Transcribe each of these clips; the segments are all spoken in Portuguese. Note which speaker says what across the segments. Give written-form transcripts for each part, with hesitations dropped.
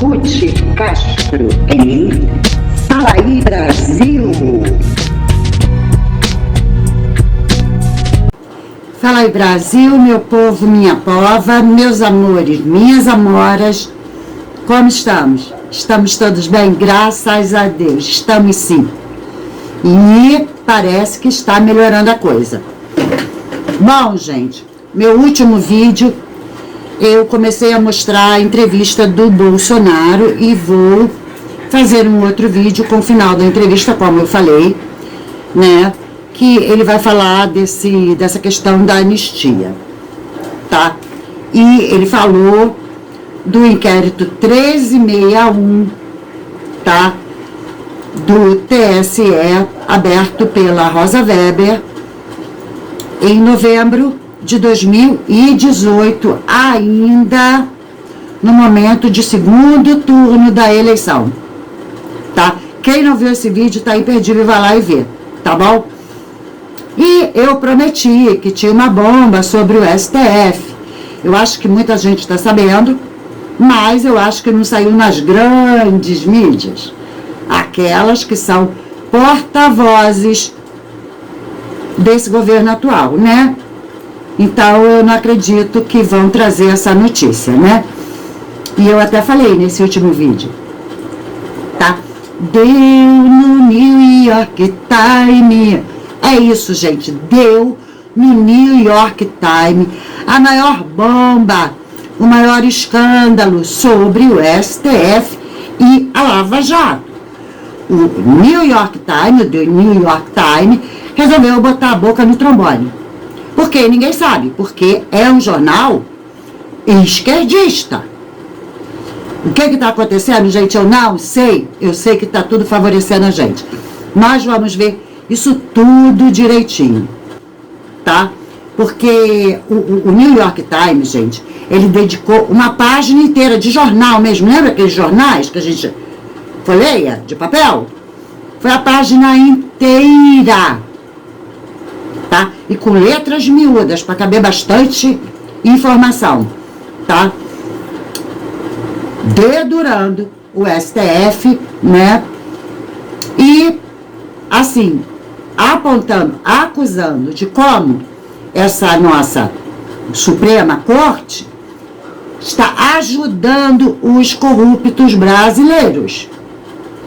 Speaker 1: Ruth Castro em Fala aí Brasil.
Speaker 2: Fala aí Brasil, meu povo, minha pova, meus amores, minhas amoras, como estamos? Estamos todos bem? Graças a Deus, estamos sim. E parece que está melhorando a coisa. Bom, gente, meu último vídeo, eu comecei a mostrar a entrevista do Bolsonaro e vou fazer um outro vídeo com o final da entrevista, como eu falei, né? Que ele vai falar dessa questão da anistia, tá? E ele falou do inquérito 1361, tá? Do TSE, aberto pela Rosa Weber, em novembro de 2018, ainda no momento de segundo turno da eleição, tá? Quem não viu esse vídeo tá imperdível, vai lá e vê, tá bom? E eu prometi que tinha uma bomba sobre o STF. Eu acho que muita gente está sabendo, mas eu acho que não saiu nas grandes mídias. Aquelas que são porta-vozes desse governo atual, né? Então eu não acredito que vão trazer essa notícia, né? E eu até falei nesse último vídeo, tá? Deu no New York Times. É isso, gente, deu no New York Times a maior bomba, o maior escândalo sobre o STF e a Lava Jato. O New York Times resolveu botar a boca no trombone. Por quê? Ninguém sabe. Porque é um jornal esquerdista. O que está acontecendo, gente? Eu não sei. Eu sei que está tudo favorecendo a gente. Nós vamos ver isso tudo direitinho, tá? Porque o New York Times, gente, ele dedicou uma página inteira de jornal mesmo. Lembra aqueles jornais que a gente folheia de papel? Foi a página inteira, tá? E com letras miúdas, para caber bastante informação, tá? Dedurando o STF, né? E, assim, apontando, acusando de como essa nossa Suprema Corte está ajudando os corruptos brasileiros,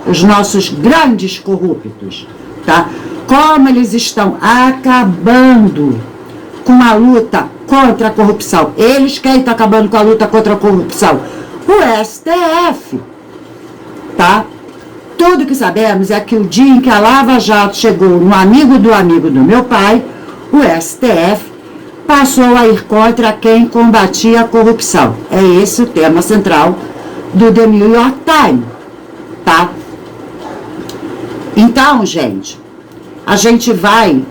Speaker 2: os nossos grandes corruptos, tá? Como eles estão acabando com a luta contra a corrupção. Eles quem está acabando com a luta contra a corrupção? O STF, tá? Tudo que sabemos é que o dia em que a Lava Jato chegou no amigo do meu pai, o STF passou a ir contra quem combatia a corrupção. É esse o tema central do The New York Times, tá? Então, gente, a gente vai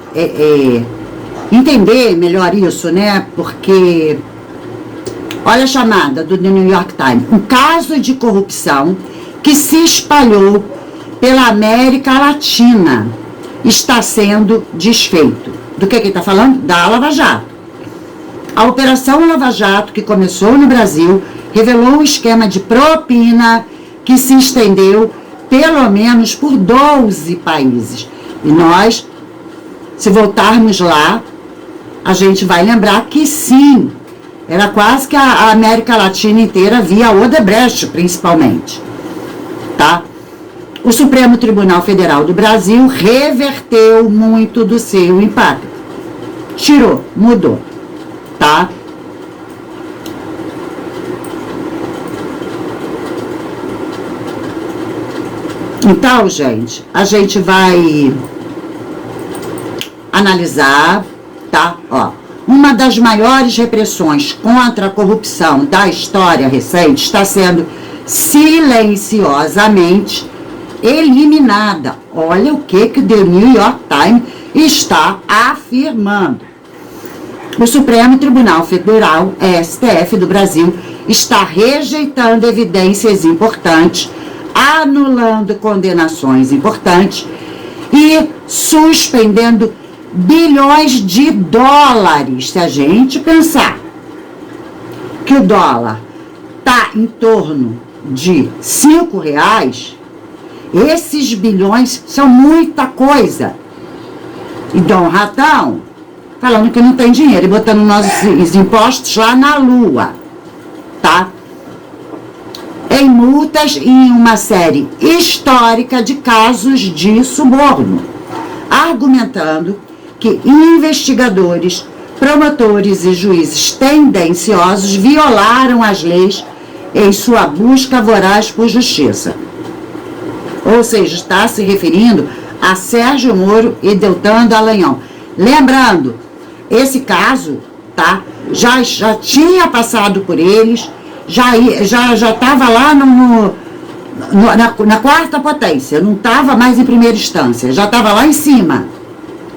Speaker 2: entender melhor isso, né? Porque, olha a chamada do The New York Times. Um caso de corrupção que se espalhou pela América Latina está sendo desfeito. Do que ele está falando? Da Lava Jato. A Operação Lava Jato, que começou no Brasil, revelou um esquema de propina que se estendeu pelo menos por 12 países. E nós, se voltarmos lá, a gente vai lembrar que sim, era quase que a América Latina inteira via Odebrecht, principalmente, tá? O Supremo Tribunal Federal do Brasil reverteu muito do seu impacto. Tirou, mudou, tá? Então, gente, a gente vai analisar, tá? Ó, uma das maiores repressões contra a corrupção da história recente está sendo silenciosamente eliminada. Olha o que o The New York Times está afirmando. O Supremo Tribunal Federal, STF do Brasil, está rejeitando evidências importantes, anulando condenações importantes e suspendendo bilhões de dólares. Se a gente pensar que o dólar está em torno de R$5, esses bilhões são muita coisa. E Dom Ratão falando que não tem dinheiro e botando nossos impostos lá na lua, tá? Em multas e em uma série histórica de casos de suborno, argumentando que investigadores, promotores e juízes tendenciosos violaram as leis em sua busca voraz por justiça. Ou seja, está se referindo a Sérgio Moro e Deltan Dallagnol. Lembrando, esse caso, tá, já tinha passado por eles, já estava lá na quarta potência, não estava mais em primeira instância, já estava lá em cima,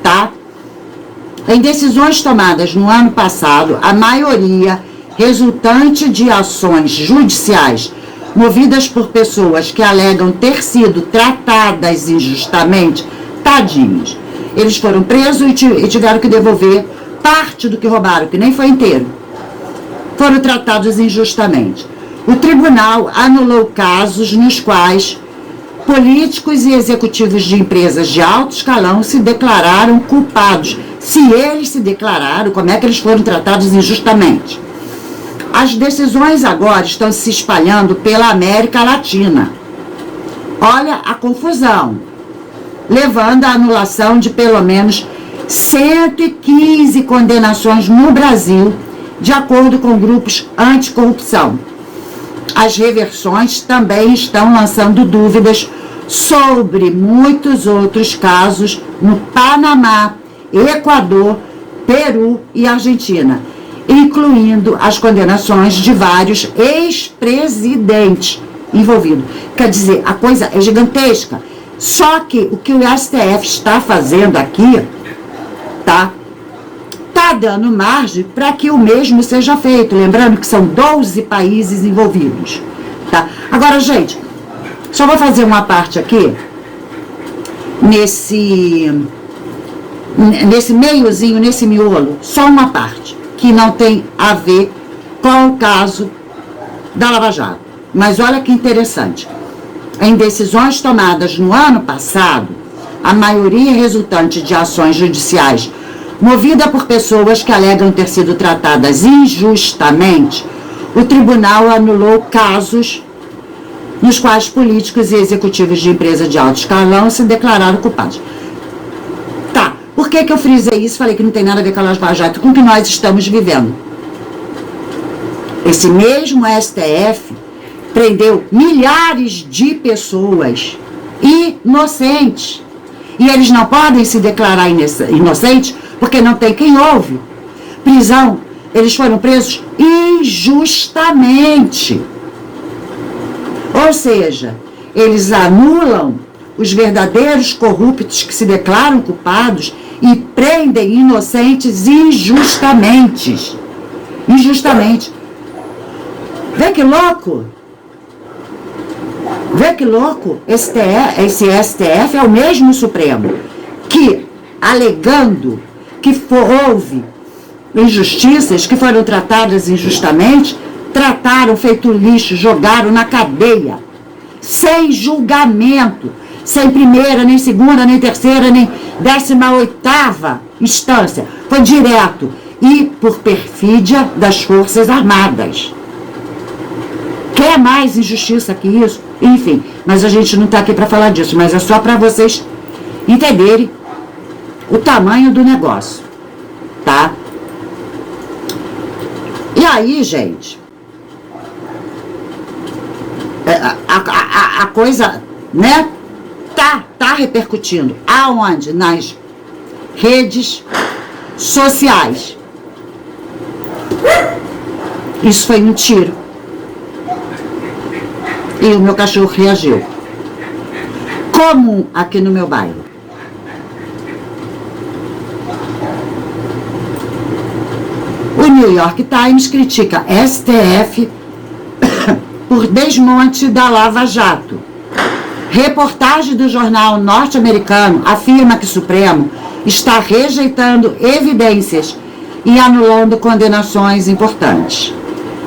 Speaker 2: tá? Em decisões tomadas no ano passado, a maioria resultante de ações judiciais movidas por pessoas que alegam ter sido tratadas injustamente, tadinhos. Eles foram presos e tiveram que devolver parte do que roubaram, que nem foi inteiro. Foram tratados injustamente. O tribunal anulou casos nos quais políticos e executivos de empresas de alto escalão se declararam culpados. Se eles se declararam, como é que eles foram tratados injustamente? As decisões agora estão se espalhando pela América Latina. Olha a confusão, levando à anulação de pelo menos 115 condenações no Brasil, de acordo com grupos anticorrupção. As reversões também estão lançando dúvidas sobre muitos outros casos no Panamá, Equador, Peru e Argentina, incluindo as condenações de vários ex-presidentes envolvidos. Quer dizer, a coisa é gigantesca. Só que o que o STF está fazendo aqui, tá dando margem para que o mesmo seja feito. Lembrando que são 12 países envolvidos, tá? Agora, gente, só vou fazer uma parte aqui, nesse meiozinho, nesse miolo, só uma parte, que não tem a ver com o caso da Lava Jato. Mas olha que interessante. Em decisões tomadas no ano passado, a maioria resultante de ações judiciais movida por pessoas que alegam ter sido tratadas injustamente, o tribunal anulou casos nos quais políticos e executivos de empresas de alto escalão se declararam culpados. Tá, por que eu frisei isso? Falei que não tem nada a ver com a Lava Jato, com o que nós estamos vivendo. Esse mesmo STF prendeu milhares de pessoas inocentes. E eles não podem se declarar inocentes porque não tem quem ouve. Prisão, eles foram presos injustamente. Ou seja, eles anulam os verdadeiros corruptos que se declaram culpados e prendem inocentes injustamente. Injustamente. Vê que louco? Vê que louco? Esse STF é o mesmo Supremo que, alegando que houve injustiças, que foram tratadas injustamente, trataram feito lixo, jogaram na cadeia, sem julgamento, sem primeira, nem segunda, nem terceira, nem 18ª instância. Foi direto e por perfídia das Forças Armadas. Quer mais injustiça que isso? Enfim, mas a gente não está aqui para falar disso, mas é só para vocês entenderem o tamanho do negócio, tá? E aí, gente, a coisa, né, tá repercutindo. Aonde? Nas redes sociais. Isso foi um tiro. E o meu cachorro reagiu. Comum aqui no meu bairro. O New York Times critica STF por desmonte da Lava Jato. Reportagem do jornal norte-americano afirma que o Supremo está rejeitando evidências e anulando condenações importantes.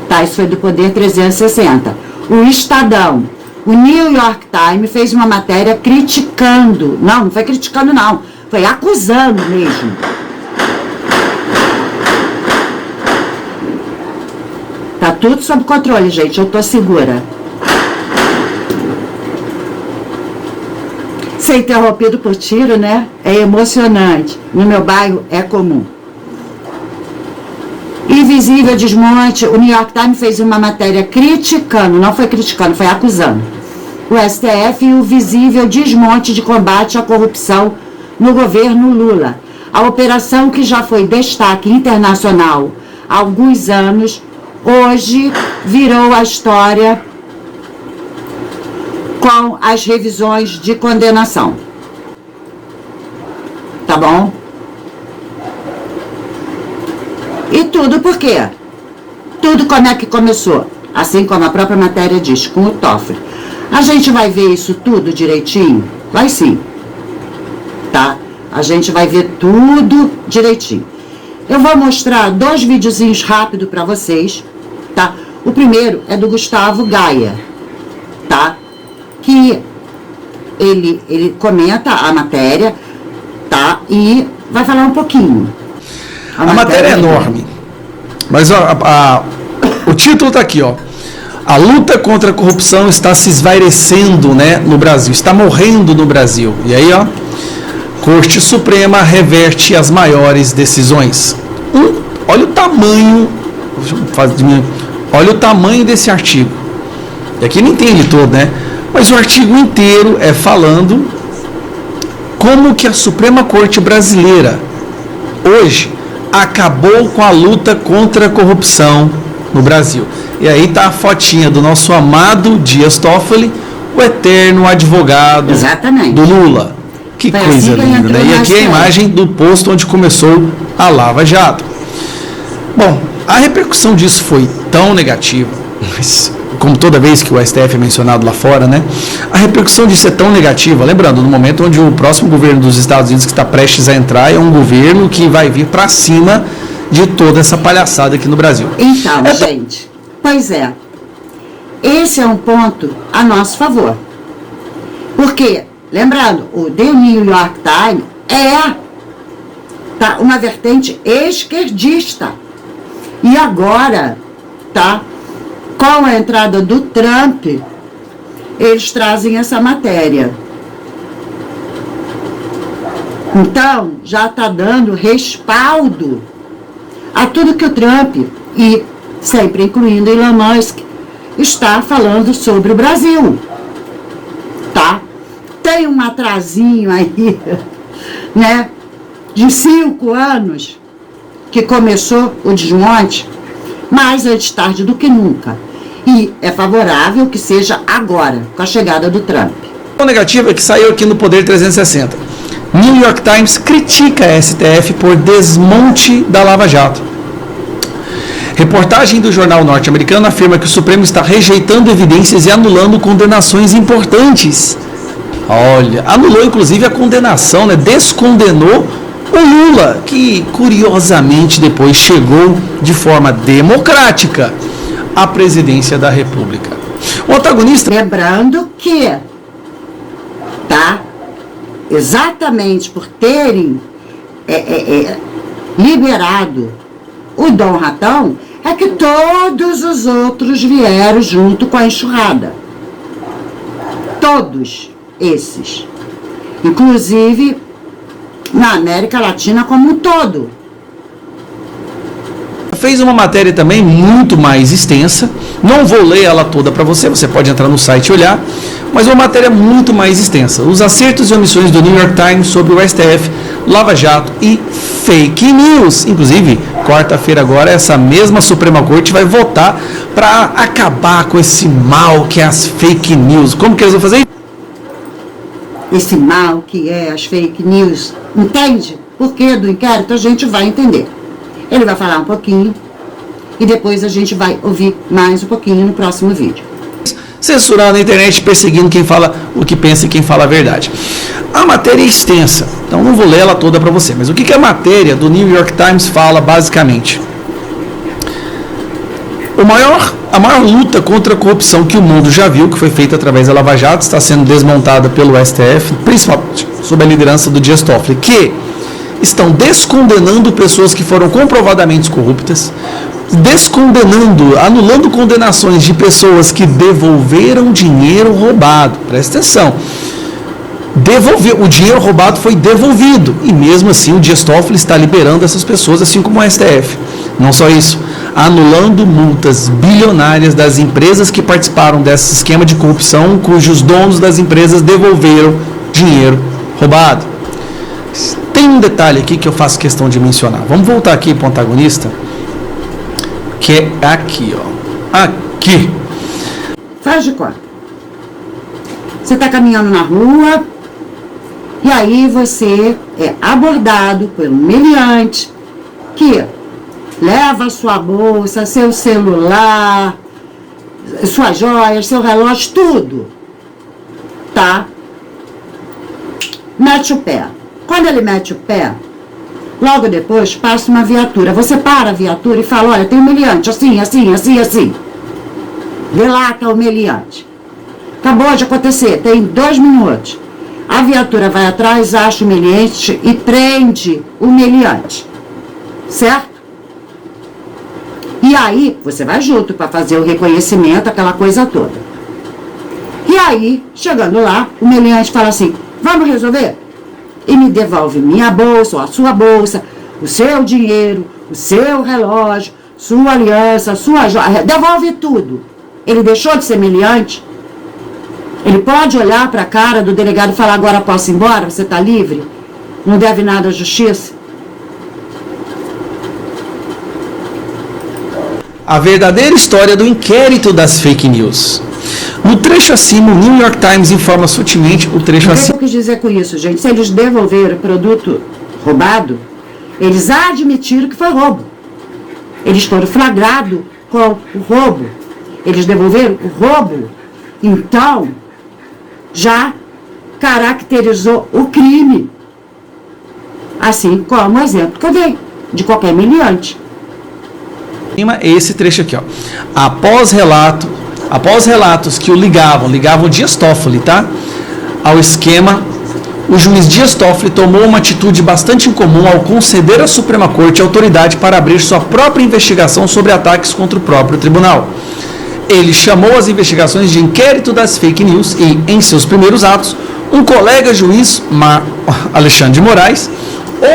Speaker 2: Tá, isso foi do Poder 360. o Estadão, o New York Times fez uma matéria criticando, não foi criticando não, foi acusando mesmo. Tá tudo sob controle, gente, eu tô segura. Ser interrompido por tiro, né? É emocionante. No meu bairro é comum. Invisível desmonte, o New York Times fez uma matéria criticando, não foi criticando, foi acusando o STF e o visível desmonte de combate à corrupção no governo Lula. A operação, que já foi destaque internacional há alguns anos, hoje virou a história com as revisões de condenação. Tá bom? E tudo por quê? Tudo como é que começou? Assim como a própria matéria diz, com o Toffoli. A gente vai ver isso tudo direitinho? Vai sim. Tá? A gente vai ver tudo direitinho. Eu vou mostrar 2 videozinhos rápidos para vocês, tá? O primeiro é do Gustavo Gaia, tá? Que ele comenta a matéria, tá? E vai falar um pouquinho.
Speaker 3: A matéria é enorme, mas ó, o título está aqui, ó. A luta contra a corrupção está se esvairecendo, né, no Brasil, está morrendo no Brasil. E aí, ó, Corte Suprema reverte as maiores decisões. Olha o tamanho, olha o tamanho desse artigo. E aqui nem tem ele todo, né? Mas o artigo inteiro é falando como que a Suprema Corte Brasileira hoje acabou com a luta contra a corrupção no Brasil. E aí tá a fotinha do nosso amado Dias Toffoli, o eterno advogado
Speaker 2: Exatamente.
Speaker 3: do Lula. Que
Speaker 2: foi
Speaker 3: coisa
Speaker 2: assim
Speaker 3: linda, né? E aqui é a imagem do posto onde começou a Lava Jato. Bom, a repercussão disso foi tão negativa, mas, como toda vez que o STF é mencionado lá fora, né? A repercussão disso é tão negativa, lembrando, no momento onde o próximo governo dos Estados Unidos que está prestes a entrar é um governo que vai vir para cima de toda essa palhaçada aqui no Brasil.
Speaker 2: Então, gente, pois é, esse é um ponto a nosso favor. Porque, lembrando, o The New York Times tá, uma vertente esquerdista. E agora, tá, com a entrada do Trump, eles trazem essa matéria. Então, já está dando respaldo a tudo que o Trump, e sempre incluindo Elon Musk, está falando sobre o Brasil. Tá? Tem um atrasinho aí, né, de 5 anos, que começou o desmonte, mais antes tarde do que nunca. E é favorável que seja agora, com a chegada do Trump.
Speaker 3: A negativa é que saiu aqui no Poder 360. New York Times critica a STF por desmonte da Lava Jato. Reportagem do jornal norte-americano afirma que o Supremo está rejeitando evidências e anulando condenações importantes. Olha, anulou inclusive a condenação, né? Descondenou o Lula, que curiosamente depois chegou de forma democrática à presidência da República. O antagonista...
Speaker 2: Lembrando que, tá, exatamente por terem liberado o Dom Ratão, é que todos os outros vieram junto com a enxurrada. Todos esses. Inclusive na América Latina como um todo.
Speaker 3: Fez uma matéria também muito mais extensa, não vou ler ela toda para você, você pode entrar no site e olhar, mas uma matéria muito mais extensa. Os acertos e omissões do New York Times sobre o STF, Lava Jato e fake news. Inclusive, quarta-feira agora, essa mesma Suprema Corte vai votar para acabar com esse mal que é as fake news. Como que eles vão fazer isso?
Speaker 2: Esse mal que é as fake news, entende? Por que do inquérito a gente vai entender. Ele vai falar um pouquinho e depois a gente vai ouvir mais um pouquinho no próximo vídeo.
Speaker 3: Censurando a internet, perseguindo quem fala o que pensa e quem fala a verdade. A matéria é extensa, então não vou ler ela toda para você, mas o que a matéria do New York Times fala basicamente? A maior luta contra a corrupção que o mundo já viu, que foi feita através da Lava Jato, está sendo desmontada pelo STF, principalmente sob a liderança do Dias Toffoli, que estão descondenando pessoas que foram comprovadamente corruptas, descondenando, anulando condenações de pessoas que devolveram dinheiro roubado. Presta atenção. O dinheiro roubado foi devolvido e mesmo assim o Dias Toffoli está liberando essas pessoas, assim como o STF. Não só isso, anulando multas bilionárias das empresas que participaram desse esquema de corrupção, cujos donos das empresas devolveram dinheiro roubado. Tem um detalhe aqui que eu faço questão de mencionar. Vamos voltar aqui para o antagonista, que é aqui, ó. Aqui.
Speaker 2: Faz de conta. Você está caminhando na rua e aí você é abordado por um meliante que leva sua bolsa, seu celular, suas joias, seu relógio, tudo. Tá? Mete o pé. Quando ele mete o pé, logo depois passa uma viatura. Você para a viatura e fala, olha, tem um meliante, assim, assim, assim, assim. Relata o meliante. Acabou de acontecer, tem 2 minutos. A viatura vai atrás, acha o meliante e prende o meliante. Certo? E aí, você vai junto para fazer o reconhecimento, aquela coisa toda. E aí, chegando lá, o meliante fala assim, vamos resolver? E me devolve minha bolsa, ou a sua bolsa, o seu dinheiro, o seu relógio, sua aliança, sua joia, devolve tudo. Ele deixou de ser meliante? Ele pode olhar para a cara do delegado e falar, agora posso ir embora, você está livre? Não deve nada à justiça?
Speaker 3: A verdadeira história do inquérito das fake news. No trecho acima, o New York Times informa sutilmente o trecho
Speaker 2: O que
Speaker 3: acima.
Speaker 2: eu quis dizer com isso, gente? Se eles devolveram o produto roubado, eles admitiram que foi roubo. Eles foram flagrados com o roubo. Eles devolveram o roubo. Então, já caracterizou o crime. Assim como o exemplo que eu dei, de qualquer meliante.
Speaker 3: Esse trecho aqui, ó. Após relatos que o ligavam Dias Toffoli, tá? Ao esquema, o juiz Dias Toffoli tomou uma atitude bastante incomum ao conceder à Suprema Corte autoridade para abrir sua própria investigação sobre ataques contra o próprio tribunal. Ele chamou as investigações de inquérito das fake news e, em seus primeiros atos, um colega juiz, Alexandre de Moraes,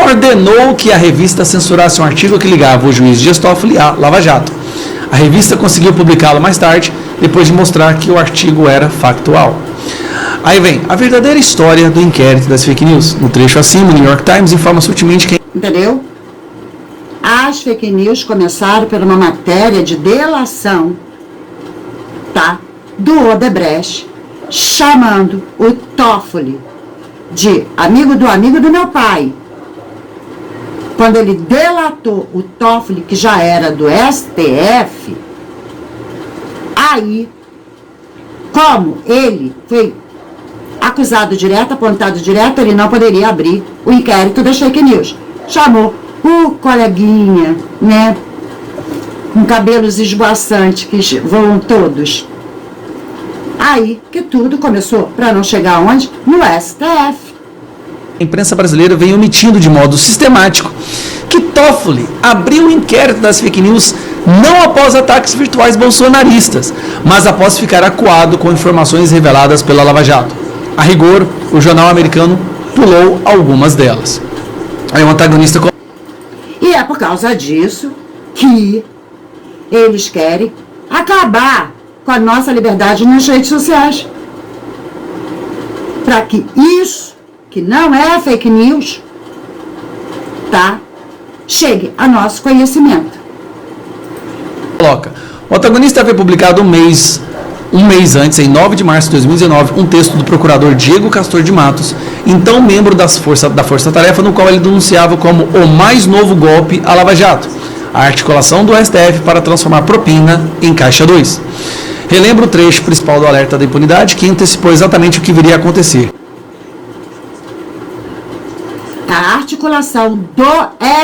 Speaker 3: ordenou que a revista censurasse um artigo que ligava o juiz Dias Toffoli à Lava Jato. A revista conseguiu publicá-lo mais tarde, depois de mostrar que o artigo era factual. Aí vem a verdadeira história do inquérito das fake news. No trecho acima, o New York Times informa sutilmente que...
Speaker 2: Entendeu? As fake news começaram por uma matéria de delação, tá? Do Odebrecht, chamando o Toffoli de amigo do meu pai. Quando ele delatou o Toffoli, que já era do STF, aí, como ele foi acusado direto, apontado direto, ele não poderia abrir o inquérito das fake news. Chamou o coleguinha, né, com cabelos esvoaçantes, que voam todos. Aí que tudo começou, para não chegar onde? No STF.
Speaker 3: A imprensa brasileira vem omitindo de modo sistemático que Toffoli abriu o inquérito das fake news não após ataques virtuais bolsonaristas, mas após ficar acuado com informações reveladas pela Lava Jato. A rigor, o jornal americano pulou algumas delas. Aí o antagonista...
Speaker 2: E é por causa disso que eles querem acabar com a nossa liberdade nas redes sociais. Para que isso, que não é fake news, tá, chegue a nosso conhecimento.
Speaker 3: Coloca. O antagonista havia publicado um mês antes, em 9 de março de 2019, um texto do procurador Diego Castor de Matos, então membro da Força-Tarefa, no qual ele denunciava como o mais novo golpe à Lava Jato, a articulação do STF para transformar propina em caixa 2. Relembra o trecho principal do alerta da impunidade, que antecipou exatamente o que viria a acontecer.
Speaker 2: A articulação do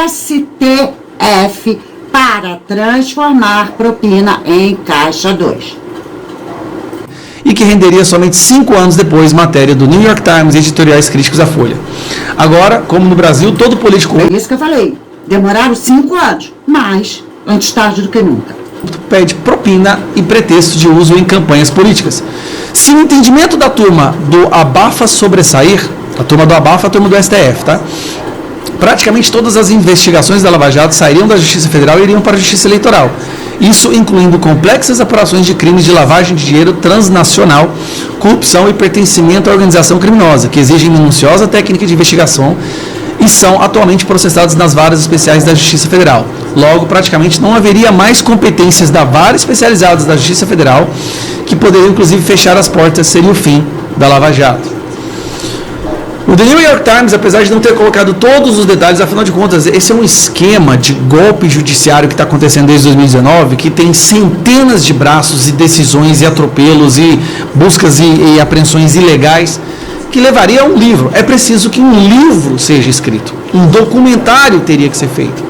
Speaker 2: STF para transformar propina em caixa 2.
Speaker 3: E que renderia somente 5 anos depois matéria do New York Times e editoriais críticos à Folha. Agora, como no Brasil, todo político
Speaker 2: É isso que eu falei. Demoraram 5 anos, mas antes tarde do que nunca.
Speaker 3: pede propina e pretexto de uso em campanhas políticas. Se o entendimento da turma do abafa sobressair, a turma do abafa, a turma do STF, tá? Praticamente todas as investigações da Lava Jato sairiam da Justiça Federal e iriam para a Justiça Eleitoral. Isso incluindo complexas apurações de crimes de lavagem de dinheiro transnacional, corrupção e pertencimento à organização criminosa, que exigem minuciosa técnica de investigação e são atualmente processados nas varas especiais da Justiça Federal. Logo, praticamente não haveria mais competências da vara especializadas da Justiça Federal, que poderiam inclusive fechar as portas, seria o fim da Lava Jato. O The New York Times, apesar de não ter colocado todos os detalhes, afinal de contas, esse é um esquema de golpe judiciário que está acontecendo desde 2019, que tem centenas de braços e decisões e atropelos e buscas e apreensões ilegais, que levaria a um livro. É preciso que um livro seja escrito, um documentário teria que ser feito.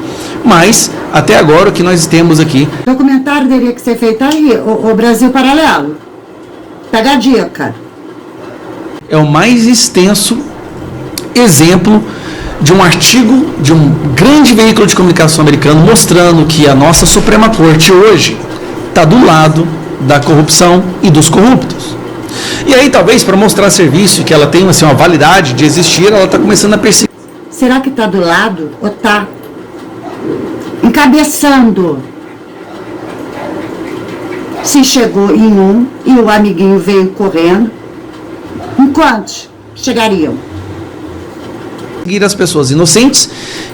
Speaker 3: Mas, até agora, o que nós temos aqui...
Speaker 2: O documentário teria que ser feito aí, o Brasil Paralelo. Pega a dica.
Speaker 3: É o mais extenso exemplo de um artigo de um grande veículo de comunicação americano mostrando que a nossa Suprema Corte hoje está do lado da corrupção e dos corruptos. E aí, talvez, para mostrar serviço e que ela tem assim, uma validade de existir, ela está começando a perseguir.
Speaker 2: Será que está do lado ou está encabeçando? Se chegou em um e o amiguinho veio correndo, em quantos chegariam?
Speaker 3: As pessoas inocentes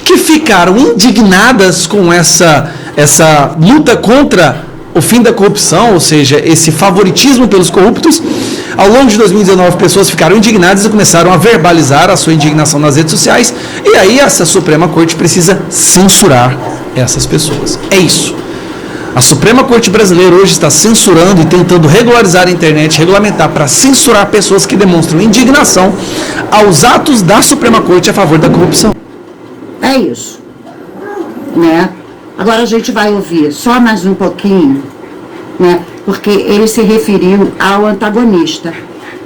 Speaker 3: que ficaram indignadas com essa luta contra o fim da corrupção, ou seja, esse favoritismo pelos corruptos. Ao longo de 2019, pessoas ficaram indignadas e começaram a verbalizar a sua indignação nas redes sociais, e aí essa Suprema Corte precisa censurar essas pessoas. É isso. A Suprema Corte brasileira hoje está censurando e tentando regularizar a internet, regulamentar para censurar pessoas que demonstram indignação aos atos da Suprema Corte a favor da corrupção.
Speaker 2: É isso, né? Agora a gente vai ouvir só mais um pouquinho, né? Porque ele se referiu ao antagonista.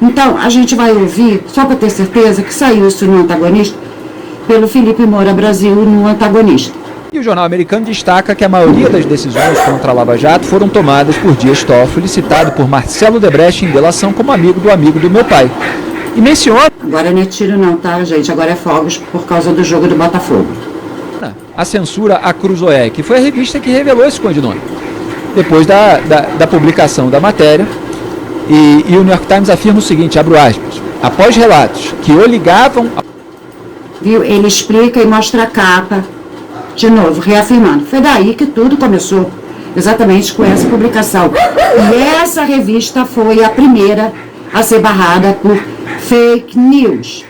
Speaker 2: Então, a gente vai ouvir, só para ter certeza que saiu isso no antagonista, pelo Felipe Moura Brasil no antagonista.
Speaker 4: E o jornal americano destaca que a maioria das decisões contra a Lava Jato foram tomadas por Dias Toffoli, citado por Marcelo Debrecht em delação como amigo do meu pai. E menciona...
Speaker 2: Agora não é tiro não, tá, gente? Agora é fogos por causa do jogo do Botafogo.
Speaker 4: A censura à Cruzoé, que foi a revista que revelou esse codinome. Depois da publicação da matéria, e o New York Times afirma o seguinte, abro aspas, após relatos que o ligavam...
Speaker 2: Viu? Ele explica e mostra a capa, de novo, reafirmando. Foi daí que tudo começou, exatamente com essa publicação. E essa revista foi a primeira a ser barrada por fake news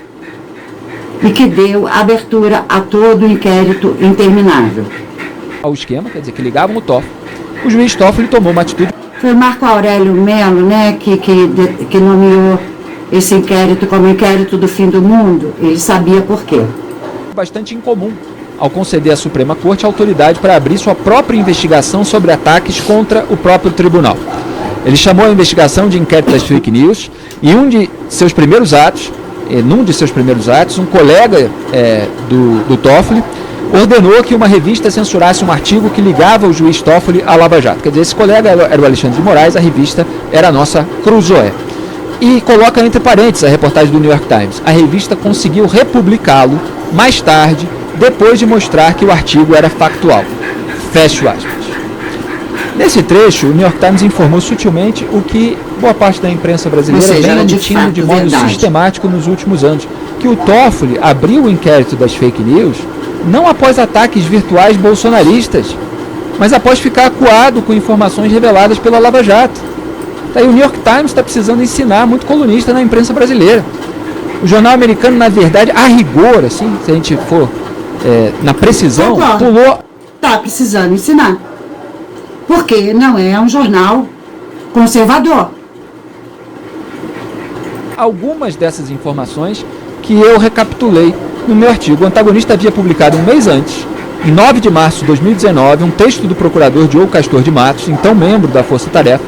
Speaker 2: e que deu abertura a todo o inquérito interminável.
Speaker 4: Ao esquema, quer dizer, que ligavam o Toffoli. O juiz Toffoli tomou uma atitude...
Speaker 2: Foi o Marco Aurélio Melo, né, que nomeou esse inquérito como inquérito do fim do mundo. Ele sabia por quê.
Speaker 4: Bastante incomum ao conceder à Suprema Corte a autoridade para abrir sua própria investigação sobre ataques contra o próprio tribunal. Ele chamou a investigação de inquérito das fake news e num de seus primeiros atos, um colega do Toffoli ordenou que uma revista censurasse um artigo que ligava o juiz Toffoli à Lava Jato. Quer dizer, esse colega era o Alexandre de Moraes, a revista era a nossa Cruzoé. E coloca entre parênteses a reportagem do New York Times. A revista conseguiu republicá-lo mais tarde, depois de mostrar que o artigo era factual. Fecho aspas. Nesse trecho, o New York Times informou sutilmente o que boa parte da imprensa brasileira vem omitindo de modo sistemático nos últimos anos, que o Toffoli abriu o inquérito das fake news não após ataques virtuais bolsonaristas, mas após ficar acuado com informações reveladas pela Lava Jato. Daí o New York Times está precisando ensinar muito colunista na imprensa brasileira. O jornal americano, na verdade, a rigor, assim, se a gente for na precisão, pulou...
Speaker 2: Está precisando ensinar. Porque não é um jornal conservador.
Speaker 4: Algumas dessas informações que eu recapitulei no meu artigo. O antagonista havia publicado um mês antes em 9 de março de 2019, um texto do procurador Diogo Castor de Matos, então membro da Força Tarefa,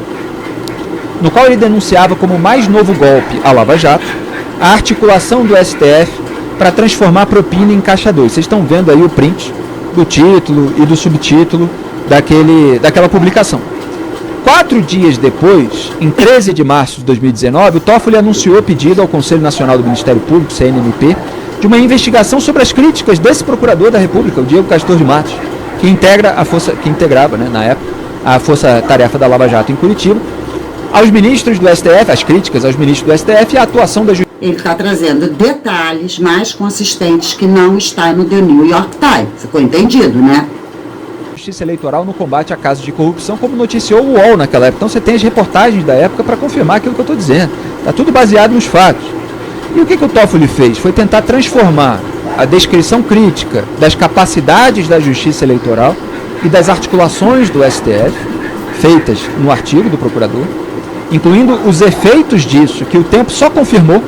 Speaker 4: no qual ele denunciava como o mais novo golpe à Lava Jato a articulação do STF para transformar a propina em caixa 2. Vocês estão vendo aí o print do título e do subtítulo daquela publicação. 4 dias depois, em 13 de março de 2019, o Toffoli anunciou pedido ao Conselho Nacional do Ministério Público, CNMP, de uma investigação sobre as críticas desse procurador da República, o Diogo Castor de Matos, que integrava, né, na época, a Força Tarefa da Lava Jato em Curitiba, aos ministros do STF, as críticas aos ministros do STF e a atuação da Justiça.
Speaker 2: Ele está trazendo detalhes mais consistentes que não está no The New York Times. Ficou entendido, né?
Speaker 4: Justiça Eleitoral no combate a casos de corrupção, como noticiou o UOL naquela época. Então você tem as reportagens da época para confirmar aquilo que eu estou dizendo. Está tudo baseado nos fatos. E o que o Toffoli fez? Foi tentar transformar a descrição crítica das capacidades da Justiça Eleitoral e das articulações do STF, feitas no artigo do procurador, incluindo os efeitos disso, que o tempo só confirmou,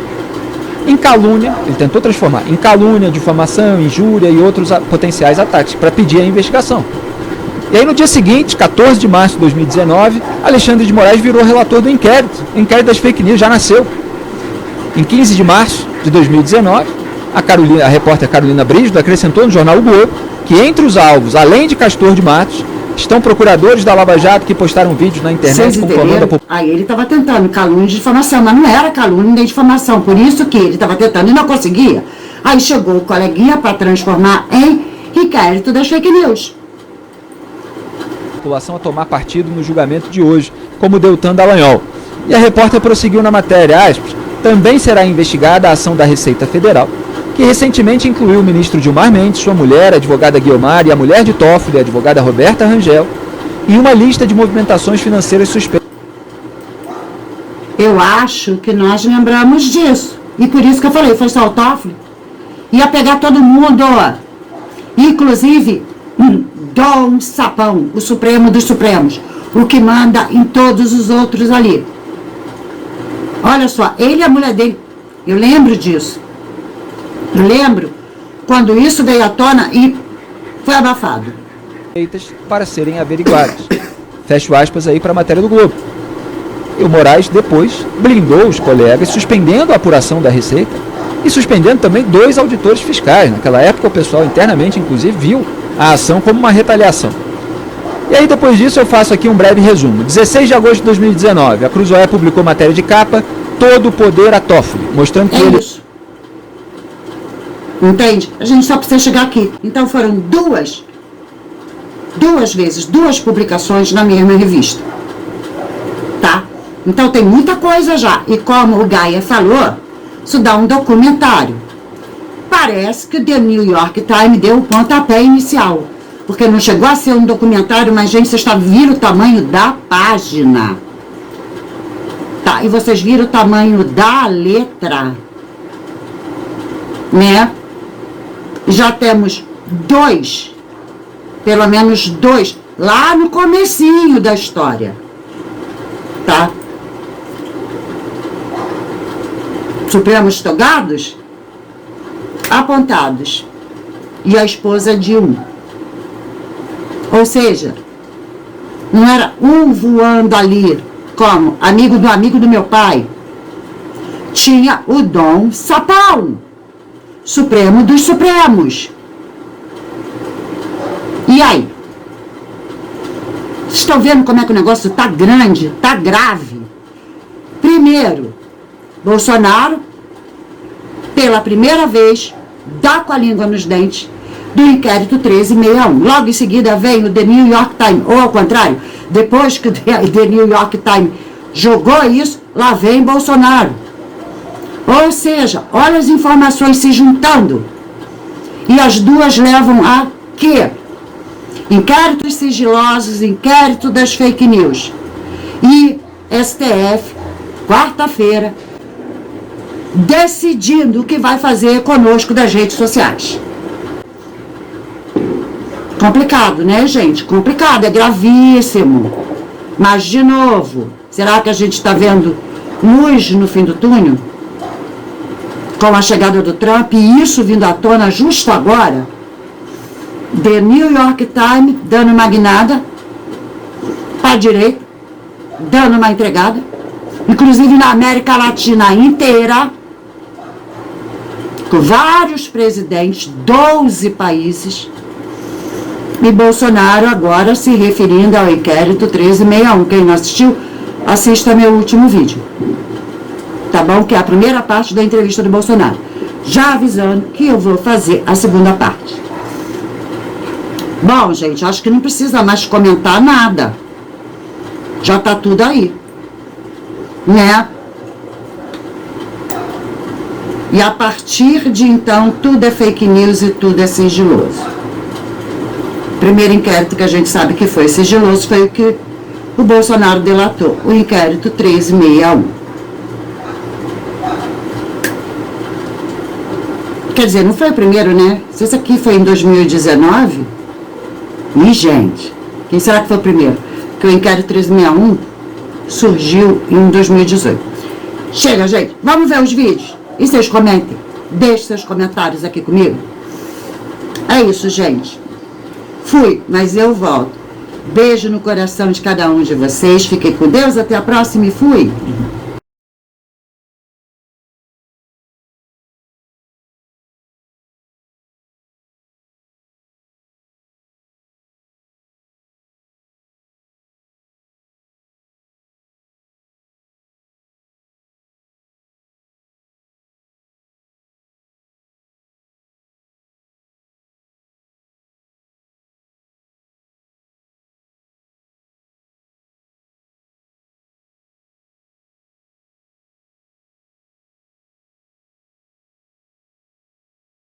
Speaker 4: em calúnia. Ele tentou transformar em calúnia, difamação, injúria e outros potenciais ataques, para pedir a investigação. E aí no dia seguinte, 14 de março de 2019, Alexandre de Moraes virou relator do inquérito. O inquérito das fake news já nasceu. Em 15 de março de 2019, a repórter Carolina Brígido acrescentou no jornal O Globo que entre os alvos, além de Castor de Matos, estão procuradores da Lava Jato que postaram vídeos na internet conclamando a população.
Speaker 2: Aí ele estava tentando calúnia de difamação, mas não era calúnia nem difamação, por isso que ele estava tentando e não conseguia. Aí chegou o coleguinha para transformar em inquérito das fake news.
Speaker 4: A tomar partido no julgamento de hoje, como Deltan Dallagnol. E a repórter prosseguiu na matéria, aspas, também será investigada a ação da Receita Federal, que recentemente incluiu o ministro Gilmar Mendes, sua mulher, a advogada Guiomar, e a mulher de Toffoli, a advogada Roberta Rangel, em uma lista de movimentações financeiras suspeitas.
Speaker 2: Eu acho que nós lembramos disso. E por isso que eu falei, foi só o Toffoli. Ia pegar todo mundo, inclusive Dom Sapão, o Supremo dos Supremos, o que manda em todos os outros ali. Olha só, ele e a mulher dele, eu lembro disso. Eu lembro quando isso veio à tona e foi abafado.
Speaker 4: Para serem averiguadas. Fecho aspas aí para a matéria do Globo. E o Moraes depois blindou os colegas, suspendendo a apuração da Receita e suspendendo também 2 auditores fiscais. Naquela época o pessoal internamente, inclusive, viu a ação como uma retaliação. E aí depois disso eu faço aqui um breve resumo. 16 de agosto de 2019, a Cruzoé publicou matéria de capa, todo o poder a Toffoli, mostrando que ele...
Speaker 2: Isso. Entende? A gente só precisa chegar aqui. Então foram duas publicações na mesma revista. Tá? Então tem muita coisa já. E como o Gaia falou, isso dá um documentário. Parece que o The New York Times deu o pontapé inicial. Porque não chegou a ser um documentário, mas, gente, vocês viram o tamanho da página. Tá? E vocês viram o tamanho da letra. Né? Já temos 2, pelo menos 2, lá no comecinho da história. Tá? Supremos togados, apontados. E a esposa de um. Ou seja, não era um voando ali, como amigo do meu pai. Tinha o Dom Sapão, Supremo dos Supremos. E aí? Vocês estão vendo como é que o negócio tá grande, tá grave? Primeiro, Bolsonaro, pela primeira vez, dá com a língua nos dentes do inquérito 1361. Logo em seguida vem o The New York Times, ou ao contrário, depois que o The New York Times jogou isso, lá vem Bolsonaro. Ou seja, olha as informações se juntando. E as duas levam a quê? Inquéritos sigilosos, inquérito das fake news. E STF, quarta-feira, decidindo o que vai fazer conosco das redes sociais. Complicado, né, gente? Complicado, é gravíssimo. Mas, de novo, será que a gente está vendo luz no fim do túnel? Com a chegada do Trump e isso vindo à tona justo agora? The New York Times dando uma guinada para a direita, dando uma entregada, inclusive na América Latina inteira, com vários presidentes, 12 países, e Bolsonaro agora se referindo ao inquérito 1361. Quem não assistiu, assista meu último vídeo, tá bom? Que é a primeira parte da entrevista do Bolsonaro, já avisando que eu vou fazer a segunda parte. Bom, gente, acho que não precisa mais comentar nada, já tá tudo aí, né? E a partir de então, tudo é fake news e tudo é sigiloso. O primeiro inquérito que a gente sabe que foi sigiloso foi o que o Bolsonaro delatou, o inquérito 1361. Quer dizer, não foi o primeiro, né? Se esse aqui foi em 2019, e gente, quem será que foi o primeiro? Porque o inquérito 1361 surgiu em 2018. Chega, gente, vamos ver os vídeos? E vocês comentem, deixem seus comentários aqui comigo. É isso, gente. Fui, mas eu volto. Beijo no coração de cada um de vocês. Fiquem com Deus, até a próxima e fui.